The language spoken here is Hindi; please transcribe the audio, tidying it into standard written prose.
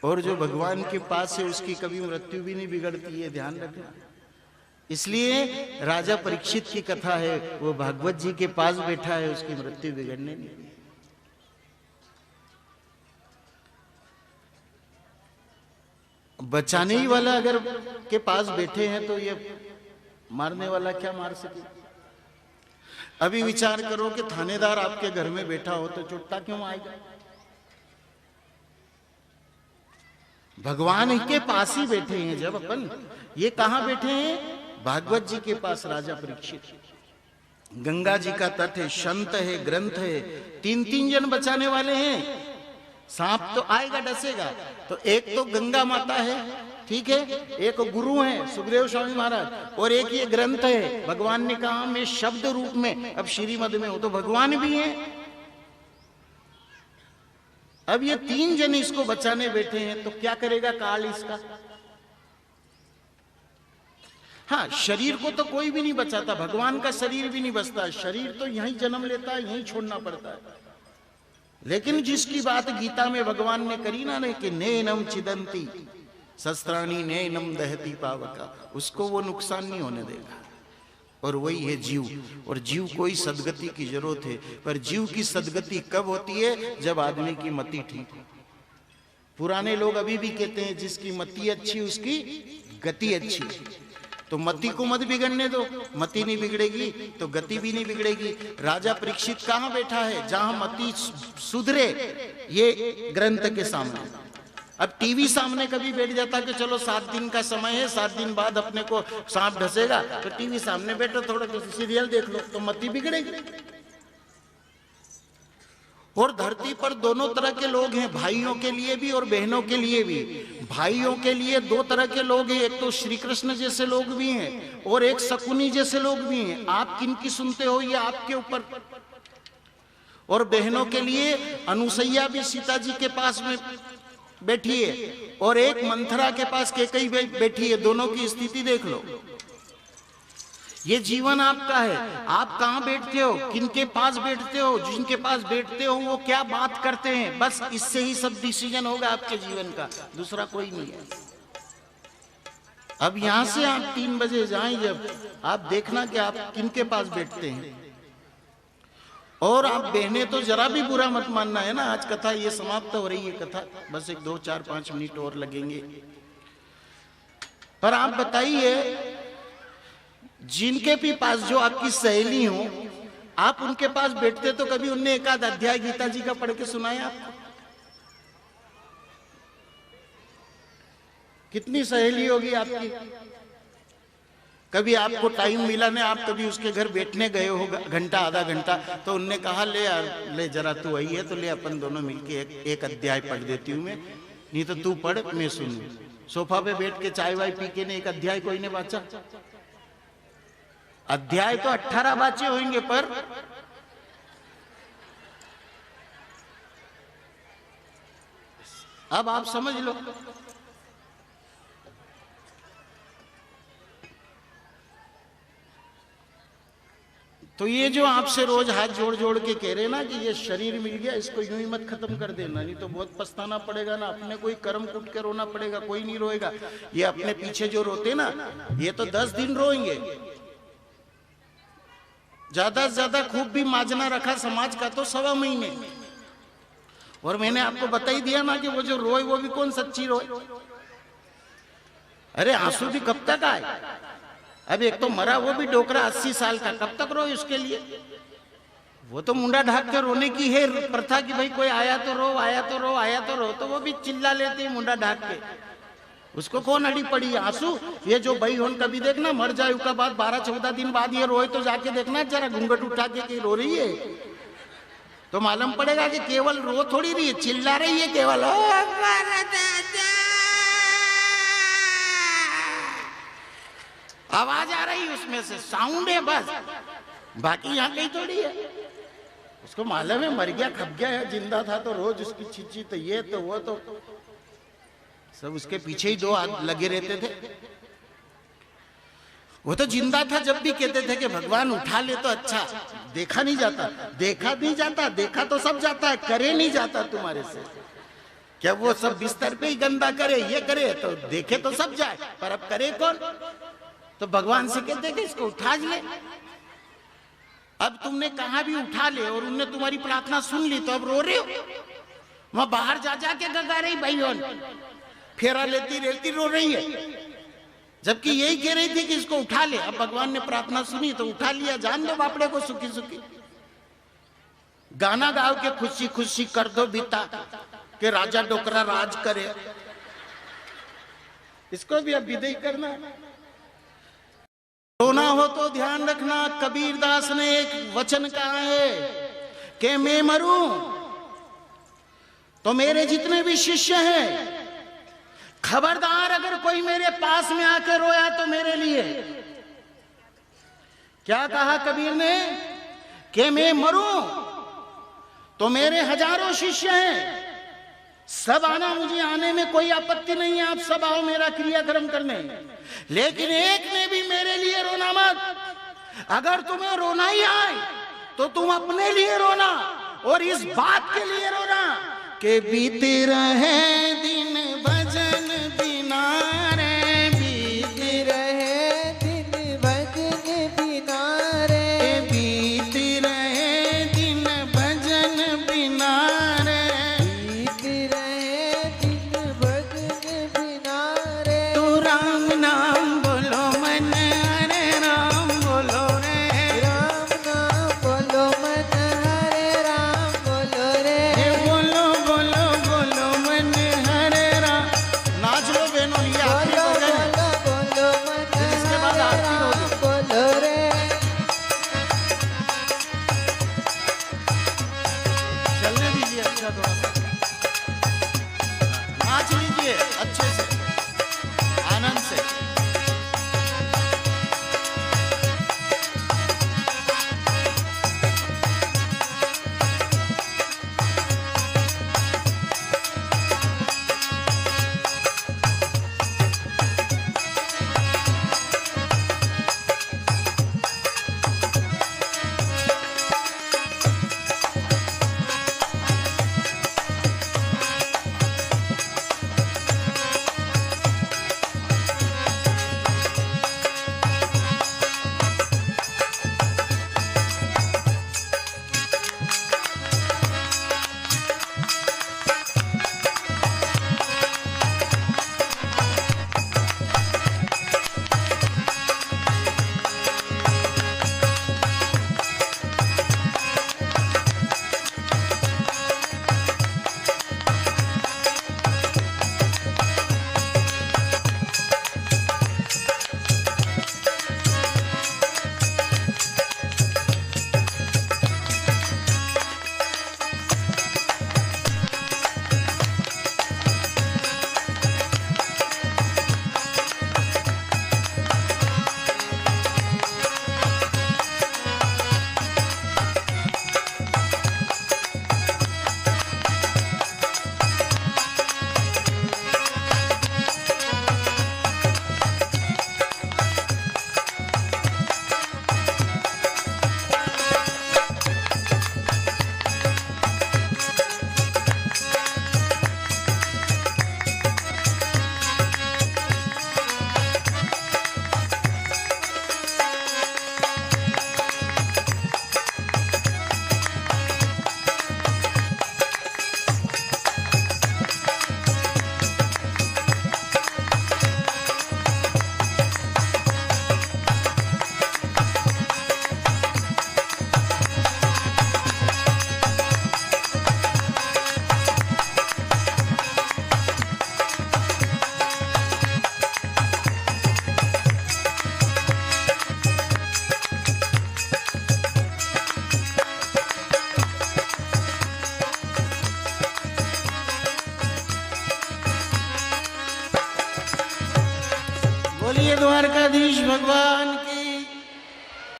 और जो भगवान के पास है उसकी कभी मृत्यु भी नहीं बिगड़ती है, ध्यान रखना। इसलिए राजा परीक्षित की कथा है, वो भागवत जी के पास बैठा है, उसकी मृत्यु बिगड़ने नहीं। बचाने ही वाला अगर के पास बैठे हैं तो ये मारने वाला क्या मार सके। अभी विचार करो कि थानेदार आपके घर में बैठा हो तो चुट्टा क्यों आएगा। भगवान के पास ही बैठे हैं। जब अपन ये कहां बैठे हैं, भागवत जी के पास राजा परीक्षित। गंगा जी का तट है, संत है, ग्रंथ है, तीन तीन जन बचाने वाले हैं। सांप तो आएगा डसेगा, तो एक तो गंगा माता है, ठीक है, एक गुरु है सुखदेव स्वामी महाराज, और एक ये ग्रंथ है। भगवान ने कहा मैं शब्द रूप में अब श्रीमद में हूं, तो भगवान भी है। अब ये तीन जन इसको बचाने बैठे हैं, तो क्या करेगा काल इसका। हाँ, शरीर को तो कोई भी नहीं बचाता, भगवान का शरीर भी नहीं बचता, शरीर तो यहीं जन्म लेता है, यहीं छोड़ना पड़ता है। लेकिन जिसकी बात गीता में भगवान ने करी ना कि नैनम चिदंती शस्त्राणी नैनम दहती पावका, उसको वो नुकसान नहीं होने देगा। और वही है जीव। और जीव को ही सदगति की जरूरत है, पर जीव की सदगति कब होती है, जब आदमी की मति ठीक हो। पुराने लोग अभी भी कहते हैं जिसकी मति अच्छी उसकी गति अच्छी। तो मति को मत बिगड़ने दो, मति नहीं बिगड़ेगी तो गति भी नहीं बिगड़ेगी। राजा परीक्षित कहां बैठा है, जहां मति सुधरे, ये ग्रंथ के सामने। अब टीवी सामने कभी बैठ जाता कि चलो 7 दिन का समय है, 7 दिन बाद अपने को सांप ढसेगा, तो टीवी सामने बैठो, थोड़ा सीरियल देख लो, तो मति बिगड़ेगी। और धरती पर दोनों तरह के लोग हैं, भाइयों के लिए भी और बहनों के लिए भी। भाइयों के लिए 2 तरह के लोग हैं, एक तो श्री कृष्ण जैसे लोग भी हैं और एक शकुनी जैसे लोग भी हैं। आप किनकी सुनते हो ये आपके ऊपर। और बहनों के लिए अनुसैया भी सीता जी के पास में बैठी है और एक मंथरा के पास कैकेयी बैठी है। दोनों की स्थिति देख लो। ये जीवन आपका है, आप कहां बैठते हो, किनके पास बैठते हो, जिनके पास बैठते हो वो क्या बात करते हैं, बस इससे ही सब डिसीजन होगा आपके जीवन का, दूसरा कोई नहीं है। अब यहां से आप 3 बजे जाएं, जब आप देखना कि आप किनके पास बैठते हैं। और आप बहने तो जरा भी बुरा मत मानना है ना, आज कथा ये समाप्त हो रही है कथा, बस 1 2 4 5 मिनट और लगेंगे। पर आप बताइए, जिनके भी पास जो आपकी सहेली हो, आप उनके पास बैठते तो कभी उनने एक आध अध्याय गीता जी का पढ़ के सुनाया आपको? कितनी सहेली होगी आपकी? कभी आपको टाइम मिला ना, आप कभी उसके घर बैठने गए हो घंटा आधा घंटा, तो उनने कहा ले यार, ले जरा तू आई है तो ले अपन दोनों मिलके एक अध्याय पढ़ देती हूँ मैं, नहीं तो तू पढ़ मैं सुनूं। सोफा पे बैठ के चाय वाय पी के ने एक अध्याय कोई ने बांचा? अध्याय तो 18 बाचे होंगे, पर अब आप समझ लो। तो ये जो आपसे रोज हाथ जोड़ जोड़ के कह रहे ना कि ये शरीर मिल गया, इसको यूं ही मत खत्म कर देना, नहीं तो बहुत पछताना पड़ेगा ना, अपने कोई कर्म कूट के रोना पड़ेगा, कोई नहीं रोएगा। ये अपने पीछे जो रोते ना, ये तो 10 दिन रोएंगे, ज्यादा से ज्यादा खूब भी माजना रखा समाज का तो 1.25 महीने। और मैंने आपको बता ही दिया ना कि वो जो रोए वो भी कौन सच्ची रोए। अरे आंसू भी कब तक आए। अब एक तो मरा वो भी डोकरा 80 साल का, कब तक रोए उसके लिए? वो तो मुंडा ढाक के रोने की है प्रथा कि भाई कोई आया तो रो, आया तो रो, आया तो रो, तो वो भी चिल्ला लेते हैं मुंडा ढाक के। उसको कौन अड़ी पड़ी आंसू। ये जो भाई होन कभी देखना मर जाए उसका बाद 12-14 दिन बाद ये रोए तो जाके देखना जरा घूंघट उठा के कि रो रही है, तो मालूम पड़ेगा कि केवल रो थोड़ी रही है, चिल्ला रही है केवल। आवाज आ रही उसमें से, साउंड है बस, बाकी यहाँ कहीं थोड़ी है। उसको मालूम है मर गया खप गया है, जिंदा था तो रोज उसकी चीची तो ये तो वो तो सब उसके पीछे ही 2 हाथ लगे रहते थे। वो तो जिंदा था जब भी कहते थे कि भगवान उठा ले तो अच्छा। देखा नहीं जाता, देखा नहीं जाता, देखा तो सब जाता है, करे नहीं जाता तुम्हारे से। क्या वो सब बिस्तर पे ही गंदा करे, ये करे तो देखे तो सब जाए, पर अब करे कौन? तो भगवान से कहते कि इसको उठा ले। अब तुमने कहा भी उठा ले और उनने तुम्हारी प्रार्थना सुन ली, तो अब रो रहे हो? वहां बाहर जा जाके गगा रही भाई, फेरा लेती रहती रो रही है, जबकि यही कह रही थी कि इसको उठा ले। अब भगवान ने प्रार्थना सुनी तो उठा लिया, जान दो बापड़े को सुखी सुखी। गाना गाओ के खुशी खुशी कर दो बीता, कि राजा डोकरा राज करे। इसको भी अब विदाई करना है। रोना हो तो ध्यान रखना, कबीर दास ने एक वचन कहा है कि मैं मरूं तो मेरे जितने भी शिष्य हैं, खबरदार अगर कोई मेरे पास में आकर रोया तो मेरे लिए। क्या कहा कबीर ने? कि मैं मरूं तो मेरे हजारों शिष्य हैं, सब आना, मुझे आने में कोई आपत्ति नहीं है, आप सब आओ मेरा क्रियाक्रम करने, लेकिन एक ने भी मेरे लिए रोना मत। अगर तुम्हें रोना ही आए तो तुम अपने लिए रोना, और इस बात के लिए रोना कि बीते रहे दिन भजन बिना रे, बीते रहे दिन भजन बिना रे, बीते रहे दिन भजन बिना रे, बीते रहे दिन भजन बिना रे। तू राम नाम बोलो मन, हरे राम बोलो रे, राम नाम बोलो मन, हरे राम बोलो रे, बोलो बोलो बोलो मन हरे राम। नाच लो बहनों, ये आखिरी भजन है, बोलो मन, इसके बाद आरती होगी, बोलो रे। चलने दीजिए अच्छा, थोड़ा सा नाच लीजिए अच्छे से, आनंद से। बोलिए द्वारकाधीश भगवान